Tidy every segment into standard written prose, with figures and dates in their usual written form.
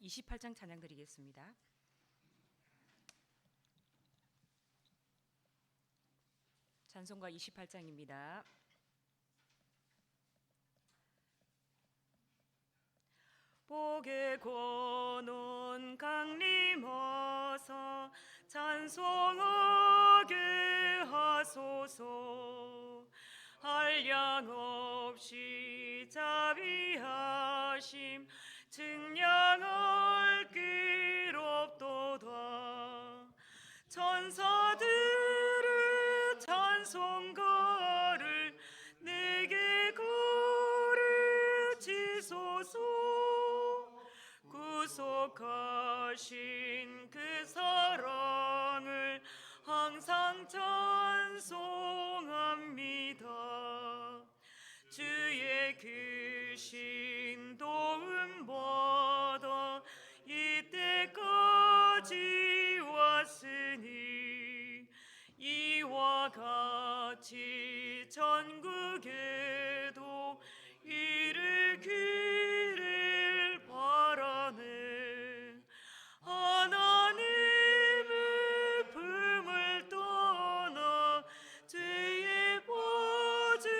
28장 찬양 드리겠습니다. 찬송가 28장입니다. 복의 고논 강림하사 찬송하게 하소서. 한량 없이 자비하심 증량할 길 없도다. 천사들의 찬송가를 내게 가르치소서. 구속하신 그 사랑을 항상 찬송합니다. 주의 크신 도움 받아 이때까지 왔으니 이와 같이 전국에도 이르기를 바라네. 하나님의 품을 떠나 죄에 빠진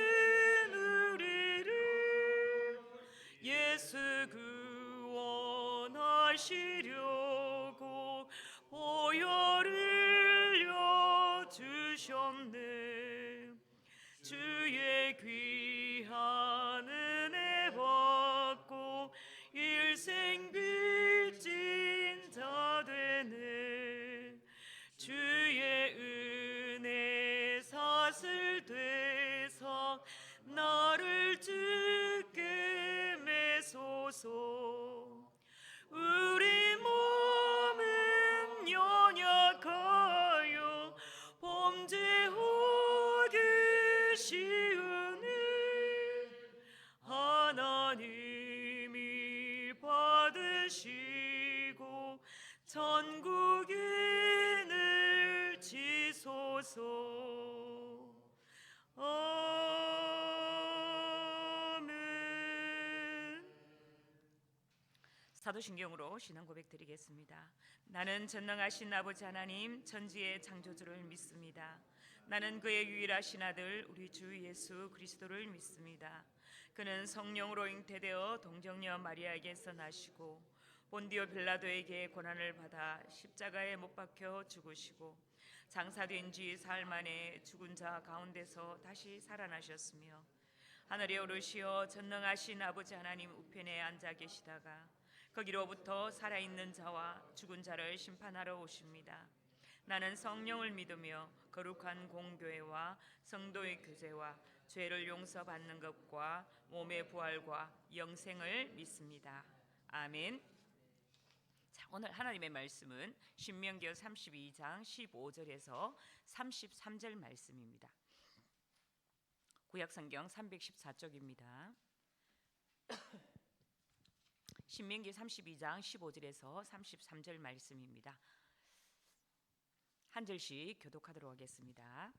우리를 예수 구원하시려고 보혈을 주셨네. 주의 귀한 은혜 받고 일생 빚진 자 되네. 주의 은혜 사슬 되사 나를 주께 매소서. 우리 몸은 연약하여 범죄하기 쉬우니 하나님이 받으시고 천국인을 지소서. 아멘. 사도신경으로 신앙 고백 드리겠습니다. 나는 전능하신 아버지 하나님 천지의 창조주를 믿습니다. 나는 그의 유일하신 아들 우리 주 예수 그리스도를 믿습니다. 그는 성령으로 잉태되어 동정녀 마리아에게서 나시고 본디오 빌라도에게 고난을 받아 십자가에 못 박혀 죽으시고 장사된 지 사흘 만에 죽은 자 가운데서 다시 살아나셨으며 하늘에 오르시어 전능하신 아버지 하나님 우편에 앉아 계시다가 거기로부터 살아있는 자와 죽은 자를 심판하러 오십니다. 나는 성령을 믿으며 거룩한 공교회와 성도의 교제와 죄를 용서받는 것과 몸의 부활과 영생을 믿습니다. 아멘. 자, 오늘 하나님의 말씀은 신명기 32장 15절에서 33절 말씀입니다. 구약성경 314쪽입니다. 신명기 32장 15절에서 33절 말씀입니다. 한 절씩 교독하도록 하겠습니다.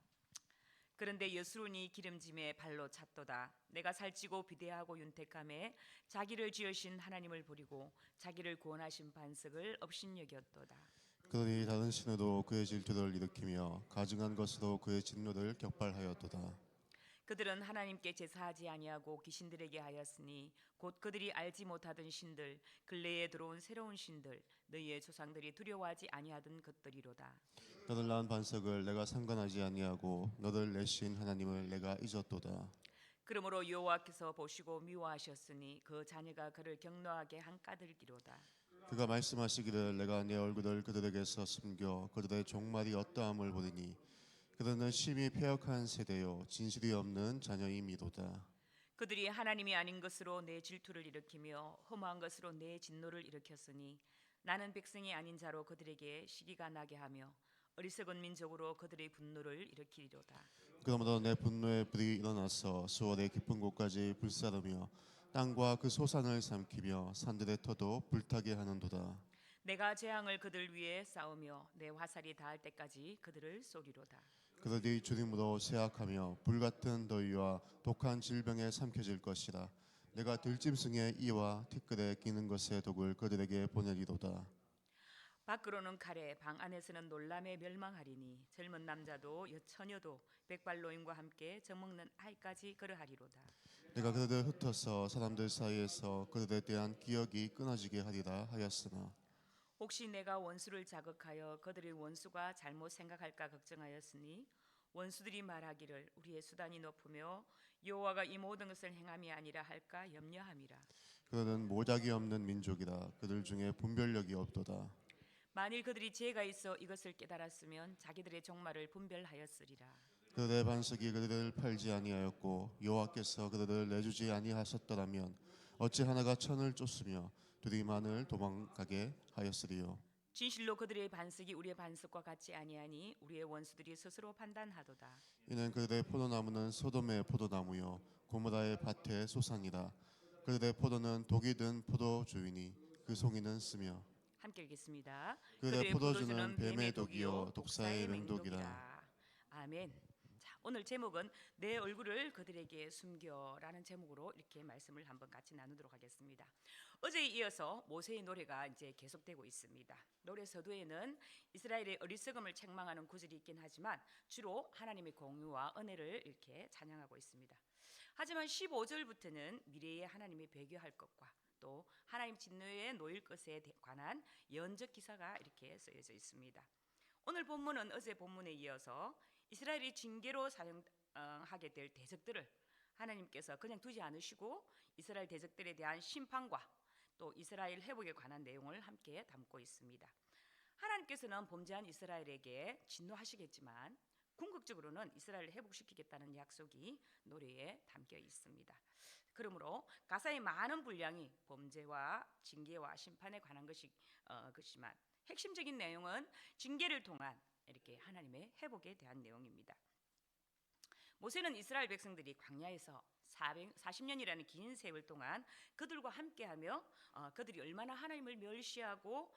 그런데 여수론이 기름짐에 발로 찼도다. 내가 살찌고 비대하고 윤택함에 자기를 지으신 하나님을 버리고 자기를 구원하신 반석을 업신여겼도다. 그러니 다른 신으로 그의 질투를 일으키며 가증한 것으로 그의 진노를 격발하였도다. 그들은 하나님께 제사하지 아니하고 귀신들에게 하였으니 곧 그들이 알지 못하던 신들 근래에 들어온 새로운 신들 너희의 조상들이 두려워하지 아니하던 것들이로다. 너를 낳은 반석을 내가 상관하지 아니하고 너를 내신 하나님을 내가 잊었도다. 그러므로 여호와께서 보시고 미워하셨으니 그 자녀가 그를 격노하게 한 까닭이로다. 그가 말씀하시기를 내가 내 얼굴을 그들에게서 숨겨 그들의 종말이 어떠함을 보리니 그들은 심히 패역한 세대요 진실이 없는 자녀임이로다. 그들이 하나님이 아닌 것으로 내 질투를 일으키며 험한 것으로 내 진노를 일으켰으니 나는 백성이 아닌 자로 그들에게 시기가 나게 하며 어리석은 민족으로 그들의 분노를 일으키리로다. 그러므로 내 분노의 불이 일어나서 수월의 깊은 곳까지 불사르며 땅과 그 소산을 삼키며 산들의 터도 불타게 하는도다. 내가 재앙을 그들 위에 쌓으며 내 화살이 닿을 때까지 그들을 쏘리로다. 그들이 주림으로 쇠약하며 불같은 더위와 독한 질병에 삼켜질 것이라. 내가 들짐승의 이와 티끌에 끼는 것의 독을 그들에게 보내리로다. 밖으로는 칼에 방 안에서는 놀람에 멸망하리니 젊은 남자도 처녀도 백발노인과 함께 젖먹는 아이까지 그러하리로다. 내가 그들을 흩어서 사람들 사이에서 그들에 대한 기억이 끊어지게 하리라 하였으나 혹시 내가 원수를 자극하여 그들의 원수가 잘못 생각할까 걱정하였으니 원수들이 말하기를 우리의 수단이 높으며 여호와가 이 모든 것을 행함이 아니라 할까 염려함이라. 그들은 모략이 없는 민족이라 그들 중에 분별력이 없도다. 만일 그들이 죄가 있어 이것을 깨달았으면 자기들의 종말을 분별하였으리라. 그들의 반석이 그들을 팔지 아니하였고 여호와께서 그들을 내주지 아니하셨더라면 어찌 하나가 천을 쫓으며 둘이 만을 도망가게 하였으리요. 진실로 그들의 반석이 우리의 반석과 같지 아니하니 우리의 원수들이 스스로 판단하도다. 이는 그들의 포도나무는 소돔의 포도나무요 고모라의 밭의 소산이라. 그들의 포도는 독이 든 포도주이니 그 송이는 쓰며 함께 읽겠습니다. 그들의 포도주는 뱀의 독이요 독사의 맹독이라. 아멘. 자, 오늘 제목은 내 얼굴을 그들에게 숨겨라는 제목으로 이렇게 말씀을 한번 같이 나누도록 하겠습니다. 어제에 이어서 모세의 노래가 이제 계속되고 있습니다. 노래 서두에는 이스라엘의 어리석음을 책망하는 구절이 있긴 하지만 주로 하나님의 공유와 은혜를 이렇게 찬양하고 있습니다. 하지만 15절부터는 미래의 하나님이 배교할 것과 또 하나님 진노에 놓일 것에 관한 연적 기사가 이렇게 쓰여져 있습니다. 오늘 본문은 어제 본문에 이어서 이스라엘이 징계로 사용하게 될 대적들을 하나님께서 그냥 두지 않으시고 이스라엘 대적들에 대한 심판과 또 이스라엘 회복에 관한 내용을 함께 담고 있습니다. 하나님께서는 범죄한 이스라엘에게 진노하시겠지만 궁극적으로는 이스라엘을 회복시키겠다는 약속이 노래에 담겨 있습니다. 그러므로 가사의 많은 분량이 범죄와 징계와 심판에 관한 것이지만 핵심적인 내용은 징계를 통한 이렇게 하나님의 회복에 대한 내용입니다. 모세는 이스라엘 백성들이 광야에서 40년이라는 긴 세월 동안 그들과 함께하며 그들이 얼마나 하나님을 멸시하고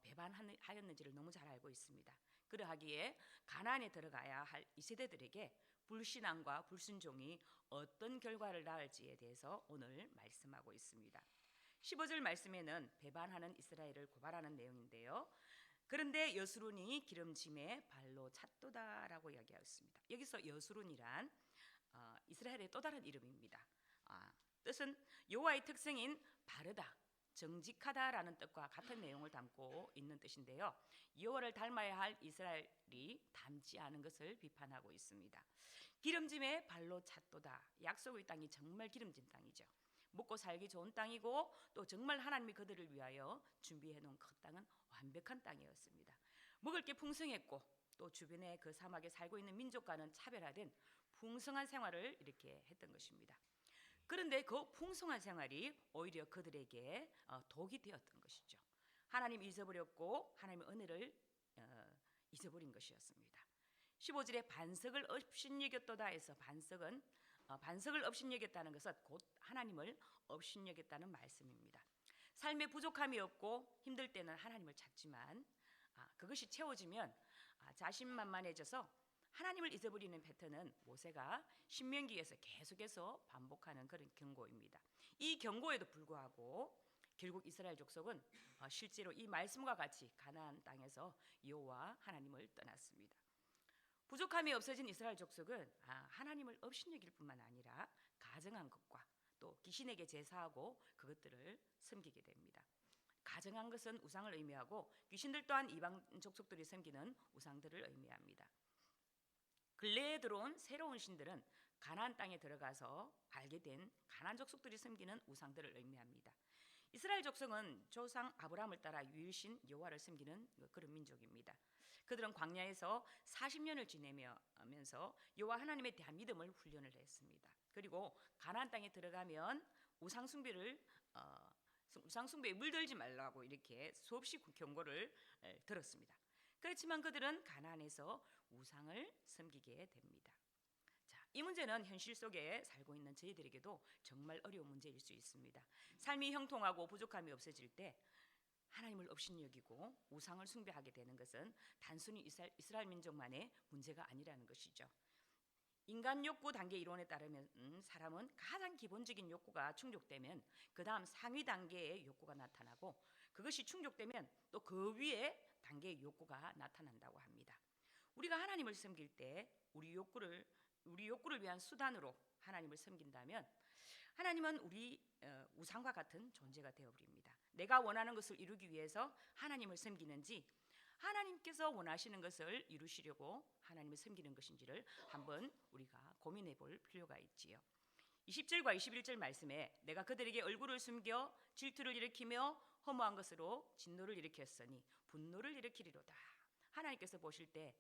배반하였는지를 너무 잘 알고 있습니다. 그러하기에 가나안에 들어가야 할 이 세대들에게 불신앙과 불순종이 어떤 결과를 낳을지에 대해서 오늘 말씀하고 있습니다. 15절 말씀에는 배반하는 이스라엘을 고발하는 내용인데요. 그런데 여수론이 기름짐에 발로 찼도다라고 이야기하였습니다. 여기서 여수론이란 이스라엘의 또 다른 이름입니다. 뜻은 여호와의 특성인 바르다, 정직하다라는 뜻과 같은 내용을 담고 있는 뜻인데요. 여호와를 닮아야 할 이스라엘이 닮지 않은 것을 비판하고 있습니다. 기름짐에 발로 찼도다. 약속의 땅이 정말 기름진 땅이죠. 먹고 살기 좋은 땅이고 또 정말 하나님이 그들을 위하여 준비해 놓은 그 땅은 완벽한 땅이었습니다. 먹을 게 풍성했고 또 주변에 그 사막에 살고 있는 민족과는 차별화된 풍성한 생활을 이렇게 했던 것입니다. 그런데 그 풍성한 생활이 오히려 그들에게 독이 되었던 것이죠. 하나님 잊어버렸고 하나님의 은혜를 잊어버린 것이었습니다. 15절에 반석을 업신여겼도다 해서 반석을 업신여겼다는 것은 곧 하나님을 업신여겼다는 말씀입니다. 삶에 부족함이 없고 힘들 때는 하나님을 찾지만 그것이 채워지면 자신만만해져서 하나님을 잊어버리는 패턴은 모세가 신명기에서 계속해서 반복하는 그런 경고입니다. 이 경고에도 불구하고 결국 이스라엘 족속은 실제로 이 말씀과 같이 가나안 땅에서 여호와 하나님을 떠났습니다. 부족함이 없어진 이스라엘 족속은 하나님을 업신여길 뿐만 아니라 가정한 것과 또 귀신에게 제사하고 그것들을 섬기게 됩니다. 가정한 것은 우상을 의미하고 귀신들 또한 이방 족속들이 섬기는 우상들을 의미합니다. 근래에 들어온 새로운 신들은 가나안 땅에 들어가서 알게 된 가나안 족속들이 섬기는 우상들을 의미합니다. 이스라엘 족속은 조상 아브라함을 따라 유일신 여호와를 섬기는 그런 민족입니다. 그들은 광야에서 40년을 지내면서 여호와 하나님에 대한 믿음을 훈련을 했습니다. 그리고 가나안 땅에 들어가면 우상 숭배에 물들지 말라고 이렇게 수없이 경고를 들었습니다. 그렇지만 그들은 가나안에서 우상을 섬기게 됩니다. 자, 이 문제는 현실 속에 살고 있는 저희들에게도 정말 어려운 문제일 수 있습니다. 삶이 형통하고 부족함이 없어질 때 하나님을 업신여기고 우상을 숭배하게 되는 것은 단순히 이스라엘 민족만의 문제가 아니라는 것이죠. 인간 욕구 단계 이론에 따르면 사람은 가장 기본적인 욕구가 충족되면 그 다음 상위 단계의 욕구가 나타나고 그것이 충족되면 또 그 위에 단계의 욕구가 나타난다고 합니다. 우리가 하나님을 섬길 때 우리 욕구를 위한 수단으로 하나님을 섬긴다면 하나님은 우리 우상과 같은 존재가 되어버립니다. 내가 원하는 것을 이루기 위해서 하나님을 섬기는지 하나님께서 원하시는 것을 이루시려고 하나님을 섬기는 것인지를 한번 우리가 고민해 볼 필요가 있지요. 20절과 21절 말씀에 내가 그들에게 얼굴을 숨겨 질투를 일으키며 허무한 것으로 진노를 일으켰으니 분노를 일으키리로다. 하나님께서 보실 때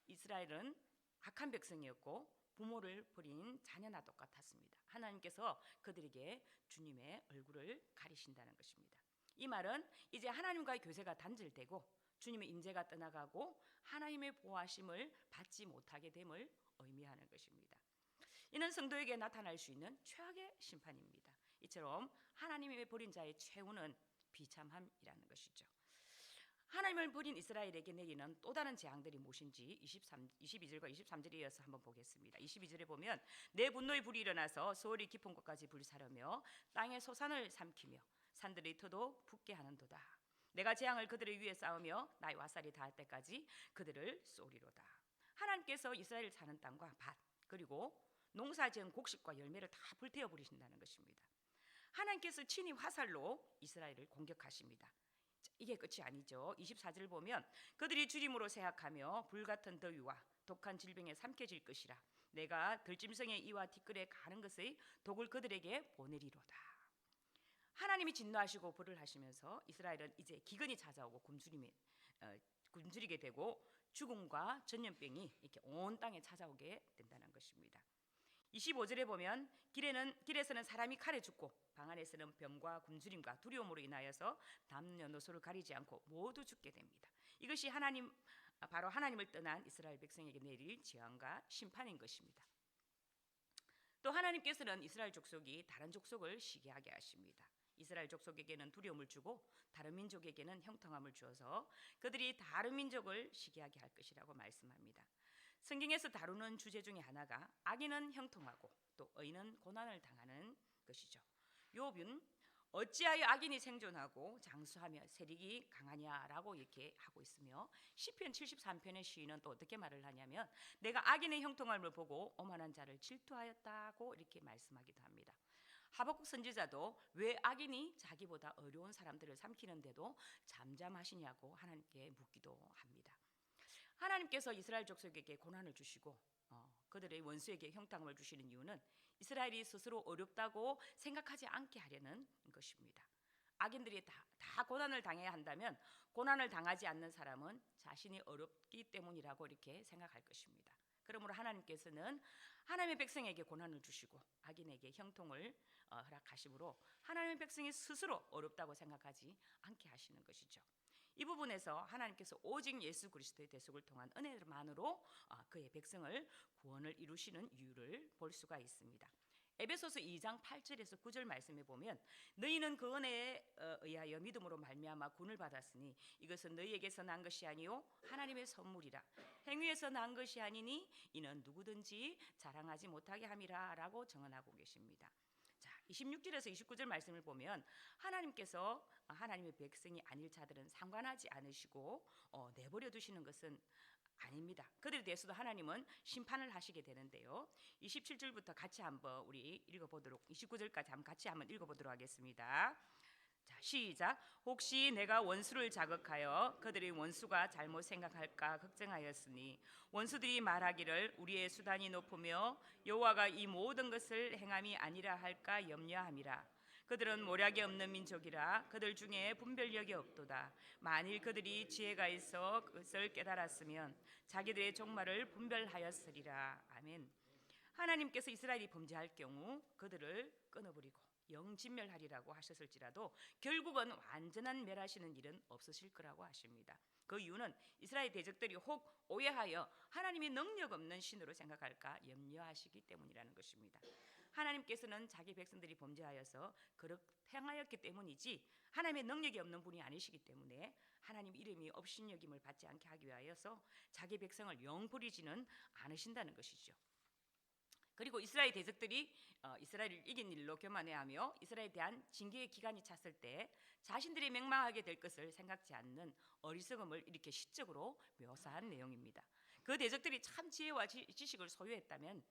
이스라엘은 악한 백성이었고 부모를 버린 자녀나 똑같았습니다. 하나님께서 그들에게 주님의 얼굴을 가리신다는 것입니다. 이 말은 이제 하나님과의 교제가 단절되고 주님의 임재가 떠나가고 하나님의 보호하심을 받지 못하게 됨을 의미하는 것입니다. 이는 성도에게 나타날 수 있는 최악의 심판입니다. 이처럼 하나님의 버린 자의 최후는 비참함이라는 것이죠. 하나님을 버린 이스라엘에게 내리는 또 다른 재앙들이 무엇인지 22절과 23절에 이어서 한번 보겠습니다. 22절에 보면 내 분노의 불이 일어나서 소울이 깊은 곳까지 불사르며 땅의 소산을 삼키며 산들의 터도 붓게 하는도다. 내가 재앙을 그들의 위에 쌓으며 나의 화살이 닿을 때까지 그들을 쏘리로다. 하나님께서 이스라엘 사는 땅과 밭 그리고 농사지은 곡식과 열매를 다 불태워 버리신다는 것입니다. 하나님께서 친히 화살로 이스라엘을 공격하십니다. 이게 끝이 아니죠. 24절을 보면 그들이 주림으로 생각하며 불같은 더위와 독한 질병에 삼켜질 것이라. 내가 들짐승의 이와 티끌에 가는 것의 독을 그들에게 보내리로다. 하나님이 진노하시고 벌을 하시면서 이스라엘은 이제 기근이 찾아오고 굶주리게 되고 죽음과 전염병이 이렇게 온 땅에 찾아오게 된다는 것입니다. 25절에 보면 길에서는 사람이 칼에 죽고 방 안에서는 병과 굶주림과 두려움으로 인하여서 남녀노소를 가리지 않고 모두 죽게 됩니다. 이것이 바로 하나님을 떠난 이스라엘 백성에게 내릴 재앙과 심판인 것입니다. 또 하나님께서는 이스라엘 족속이 다른 족속을 시기하게 하십니다. 이스라엘 족속에게는 두려움을 주고 다른 민족에게는 형통함을 주어서 그들이 다른 민족을 시기하게 할 것이라고 말씀합니다. 성경에서 다루는 주제 중에 하나가 악인은 형통하고 또 의인은 고난을 당하는 것이죠. 욥은 어찌하여 악인이 생존하고 장수하며 세력이 강하냐라고 이렇게 하고 있으며 시편 73편의 시인은 또 어떻게 말을 하냐면 내가 악인의 형통함을 보고 오만한 자를 질투하였다고 이렇게 말씀하기도 합니다. 하박국 선지자도 왜 악인이 자기보다 어려운 사람들을 삼키는데도 잠잠하시냐고 하나님께 묻기도 합니다. 하나님께서 이스라엘 족속에게 고난을 주시고 그들의 원수에게 형통함을 주시는 이유는 이스라엘이 스스로 어렵다고 생각하지 않게 하려는 것입니다. 악인들이 다 고난을 당해야 한다면 고난을 당하지 않는 사람은 자신이 어렵기 때문이라고 이렇게 생각할 것입니다. 그러므로 하나님께서는 하나님의 백성에게 고난을 주시고 악인에게 형통을 허락하심으로 하나님의 백성이 스스로 어렵다고 생각하지 않게 하시는 것이죠. 이 부분에서 하나님께서 오직 예수 그리스도의 대속을 통한 은혜만으로 그의 백성을 구원을 이루시는 이유를 볼 수가 있습니다. 에베소서 2장 8절에서 9절 말씀에 보면 너희는 그 은혜에 의하여 믿음으로 말미암아 구원을 받았으니 이것은 너희에게서 난 것이 아니요 하나님의 선물이라. 행위에서 난 것이 아니니 이는 누구든지 자랑하지 못하게 함이라 라고 정언하고 계십니다. 자, 26절에서 29절 말씀을 보면 하나님께서 하나님의 백성이 아닐 자들은 상관하지 않으시고 내버려 두시는 것은 아닙니다. 그들에 대해서도 하나님은 심판을 하시게 되는데요. 27절부터 같이 한번 우리 읽어보도록 29절까지 같이 한번 읽어보도록 하겠습니다. 자, 시작. 혹시 내가 원수를 자극하여 그들의 원수가 잘못 생각할까 걱정하였으니 원수들이 말하기를 우리의 수단이 높으며 여호와가 이 모든 것을 행함이 아니라 할까 염려함이라. 그들은 모략이 없는 민족이라 그들 중에 분별력이 없도다. 만일 그들이 지혜가 있어 그것을 깨달았으면 자기들의 종말을 분별하였으리라. 아멘. 하나님께서 이스라엘이 범죄할 경우 그들을 끊어버리고 영진멸하리라고 하셨을지라도 결국은 완전한 멸하시는 일은 없으실 거라고 하십니다. 그 이유는 이스라엘 대적들이 혹 오해하여 하나님이 능력 없는 신으로 생각할까 염려하시기 때문이라는 것입니다. 하나님께서는 자기 백성들이 범죄하여서 그렇게 행하였기 때문이지 하나님의 능력이 없는 분이 아니시기 때문에 하나님 이름이 업신여김을 받지 않게 하기 위하여서 자기 백성을 영버리지는 않으신다는 것이죠. 그리고 이스라엘 대적들이 이스라엘을 이긴 일로 교만해하며 이스라엘에 대한 징계의 기간이 찼을 때 자신들이 맹망하게 될 것을 생각지 않는 어리석음을 이렇게 시적으로 묘사한 내용입니다. 그 대적들이 참 지혜와 지식을 소유했다면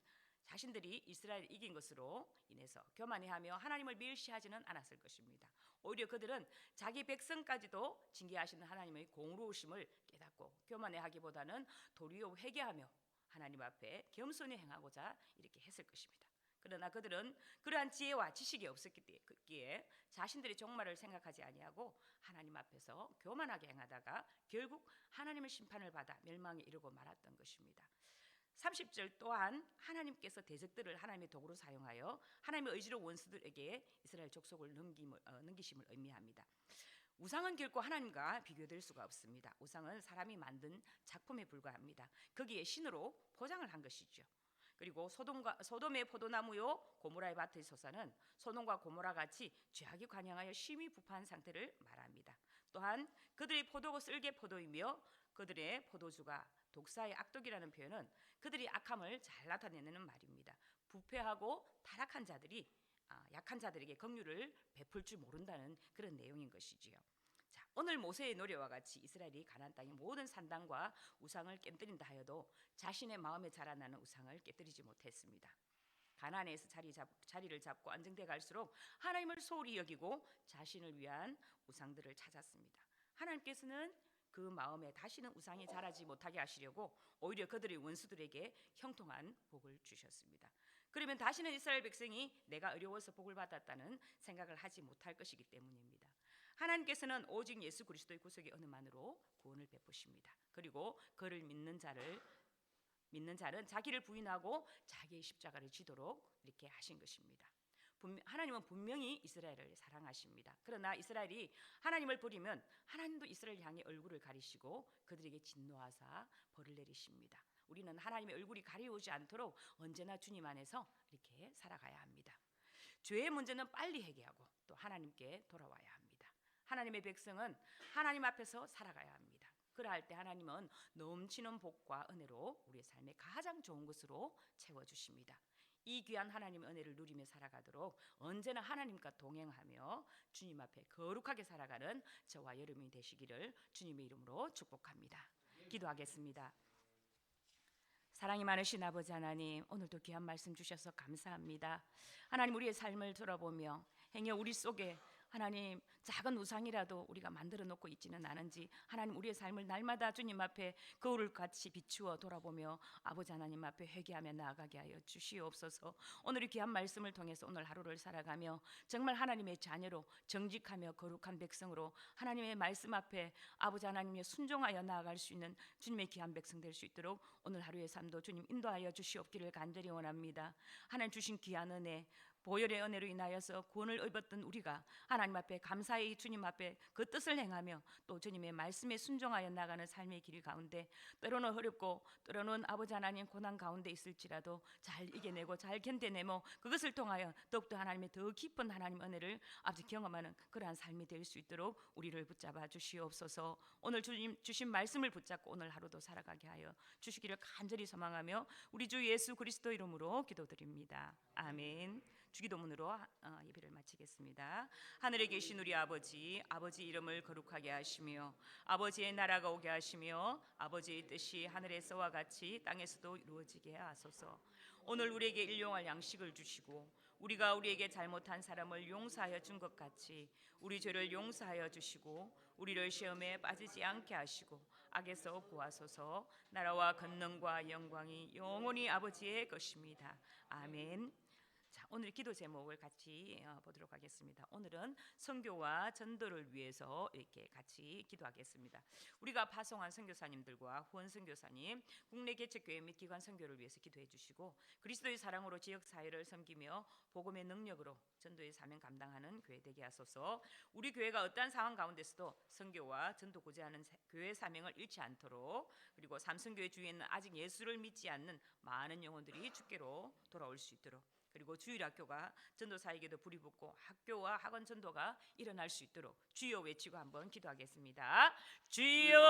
자신들이 이스라엘을 이긴 것으로 인해서 교만해하며 하나님을 멸시하지는 않았을 것입니다. 오히려 그들은 자기 백성까지도 징계하시는 하나님의 공로우심을 깨닫고 교만해하기보다는 도리어 회개하며 하나님 앞에 겸손히 행하고자 이렇게 했을 것입니다. 그러나 그들은 그러한 지혜와 지식이 없었기에 자신들의 종말을 생각하지 아니하고 하나님 앞에서 교만하게 행하다가 결국 하나님의 심판을 받아 멸망에 이르고 말았던 것입니다. 30절 또한 하나님께서 대적들을 하나님의 도구로 사용하여 하나님의 의지로 원수들에게 이스라엘 족속을 넘기심을 의미합니다. 우상은 결코 하나님과 비교될 수가 없습니다. 우상은 사람이 만든 작품에 불과합니다. 거기에 신으로 포장을 한 것이죠. 그리고 소돔의 포도나무요 고모라의 밭의 소사는 소돔과 고모라 같이 죄악이 관영하여 심히 부패한 상태를 말합니다. 또한 그들의 포도고 쓸개 포도이며 그들의 포도주가 독사의 악독이라는 표현은 그들이 악함을 잘 나타내는 말입니다. 부패하고 타락한 자들이 약한 자들에게 긍휼을 베풀 줄 모른다는 그런 내용인 것이지요. 자, 오늘 모세의 노래와 같이 이스라엘이 가나안 땅의 모든 산당과 우상을 깨뜨린다 하여도 자신의 마음에 자라나는 우상을 깨뜨리지 못했습니다. 가나안에서 자리를 잡고 안정돼 갈수록 하나님을 소홀히 여기고 자신을 위한 우상들을 찾았습니다. 하나님께서는 그 마음에 다시는 우상이 자라지 못하게 하시려고 오히려 그들의 원수들에게 형통한 복을 주셨습니다. 그러면 다시는 이스라엘 백성이 내가 어려워서 복을 받았다는 생각을 하지 못할 것이기 때문입니다. 하나님께서는 오직 예수 그리스도의 구속의 은혜만으로 구원을 베푸십니다. 그리고 그를 믿는 자는 자기를 부인하고 자기의 십자가를 지도록 이렇게 하신 것입니다. 하나님은 분명히 이스라엘을 사랑하십니다. 그러나 이스라엘이 하나님을 버리면 하나님도 이스라엘 향해 얼굴을 가리시고 그들에게 진노하사 벌을 내리십니다. 우리는 하나님의 얼굴이 가려오지 않도록 언제나 주님 안에서 이렇게 살아가야 합니다. 죄의 문제는 빨리 해결하고 또 하나님께 돌아와야 합니다. 하나님의 백성은 하나님 앞에서 살아가야 합니다. 그러할 때 하나님은 넘치는 복과 은혜로 우리의 삶에 가장 좋은 것으로 채워주십니다. 이 귀한 하나님의 은혜를 누리며 살아가도록 언제나 하나님과 동행하며 주님 앞에 거룩하게 살아가는 저와 여러분이 되시기를 주님의 이름으로 축복합니다. 기도하겠습니다. 사랑이 많으신 아버지 하나님, 오늘도 귀한 말씀 주셔서 감사합니다. 하나님, 우리의 삶을 돌아보며 행여 우리 속에 하나님 작은 우상이라도 우리가 만들어 놓고 있지는 않은지 하나님 우리의 삶을 날마다 주님 앞에 거울을 같이 비추어 돌아보며 아버지 하나님 앞에 회개하며 나아가게 하여 주시옵소서. 오늘 이 귀한 말씀을 통해서 오늘 하루를 살아가며 정말 하나님의 자녀로 정직하며 거룩한 백성으로 하나님의 말씀 앞에 아버지 하나님의 순종하여 나아갈 수 있는 주님의 귀한 백성 될 수 있도록 오늘 하루의 삶도 주님 인도하여 주시옵기를 간절히 원합니다. 하나님 주신 귀한 은혜, 보혈의 은혜로 인하여서 구원을 입었던 우리가 하나님 앞에 감사히 주님 앞에 그 뜻을 행하며 또 주님의 말씀에 순종하여 나가는 삶의 길 가운데 때로는 어렵고 때로는 아버지 하나님 고난 가운데 있을지라도 잘 이겨내고 잘 견뎌내며 그것을 통하여 더욱더 하나님의 더 깊은 하나님 은혜를 아버지 경험하는 그러한 삶이 될 수 있도록 우리를 붙잡아 주시옵소서. 오늘 주님 주신 말씀을 붙잡고 오늘 하루도 살아가게 하여 주시기를 간절히 소망하며 우리 주 예수 그리스도 이름으로 기도드립니다. 아멘. 주기도문으로 예배를 마치겠습니다. 하늘에 계신 우리 아버지 이름을 거룩하게 하시며 아버지의 나라가 오게 하시며 아버지의 뜻이 하늘에서와 같이 땅에서도 이루어지게 하소서. 오늘 우리에게 일용할 양식을 주시고 우리가 우리에게 잘못한 사람을 용서하여 준 것 같이 우리 죄를 용서하여 주시고 우리를 시험에 빠지지 않게 하시고 악에서 구하소서. 나라와 권능과 영광이 영원히 아버지의 것입니다. 아멘. 자, 오늘 기도 제목을 같이 보도록 하겠습니다. 오늘은 선교와 전도를 위해서 이렇게 같이 기도하겠습니다. 우리가 파송한 선교사님들과 후원 선교사님, 국내 개척교회 및 기관 선교를 위해서 기도해 주시고 그리스도의 사랑으로 지역 사회를 섬기며 복음의 능력으로 전도의 사명 감당하는 교회 되게 하소서. 우리 교회가 어떠한 상황 가운데서도 선교와 전도 고지하는 교회 사명을 잃지 않도록 그리고 삼성교회 주위에 있는 아직 예수를 믿지 않는 많은 영혼들이 주께로 돌아올 수 있도록 그리고 주일학교가 전도사에게도 불이 붙고 학교와 학원 전도가 일어날 수 있도록 주여 외치고 한번 기도하겠습니다. 주여